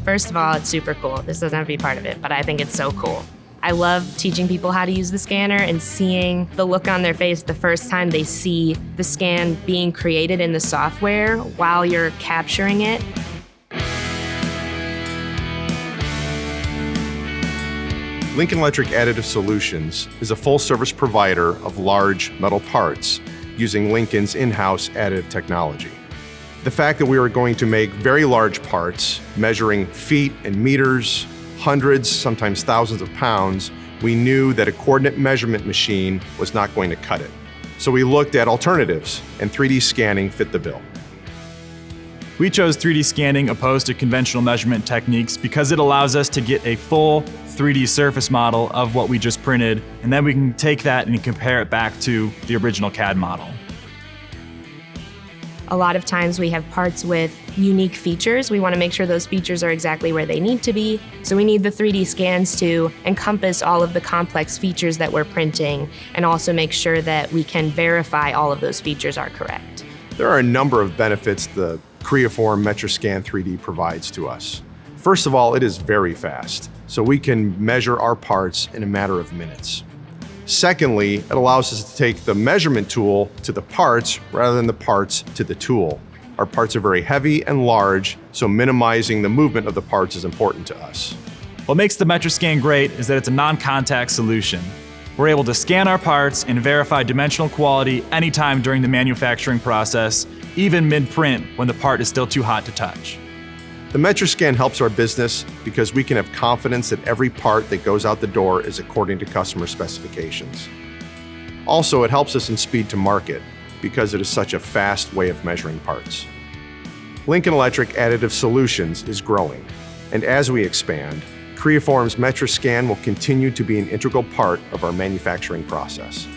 First of all, it's super cool. This doesn't have to be part of it, but I think it's so cool. I love teaching people how to use the scanner and seeing the look on their face the first time they see the scan being created in the software while you're capturing it. Lincoln Electric Additive Solutions is a full-service provider of large metal parts using Lincoln's in-house additive technology. The fact that we were going to make very large parts, measuring feet and meters, hundreds, sometimes thousands of pounds, we knew that a coordinate measurement machine was not going to cut it. So we looked at alternatives, and 3D scanning fit the bill. We chose 3D scanning opposed to conventional measurement techniques because it allows us to get a full 3D surface model of what we just printed, and then we can take that and compare it back to the original CAD model. A lot of times we have parts with unique features. We want to make sure those features are exactly where they need to be. So we need the 3D scans to encompass all of the complex features that we're printing and also make sure that we can verify all of those features are correct. There are a number of benefits the Creaform MetraScan 3D provides to us. First of all, it is very fast, so we can measure our parts in a matter of minutes. Secondly, it allows us to take the measurement tool to the parts rather than the parts to the tool. Our parts are very heavy and large, so minimizing the movement of the parts is important to us. What makes the MetraScan great is that it's a non-contact solution. We're able to scan our parts and verify dimensional quality anytime during the manufacturing process, even mid-print when the part is still too hot to touch. The MetraScan helps our business because we can have confidence that every part that goes out the door is according to customer specifications. Also, it helps us in speed to market because it is such a fast way of measuring parts. Lincoln Electric Additive Solutions is growing, and as we expand, Creaform's MetraScan will continue to be an integral part of our manufacturing process.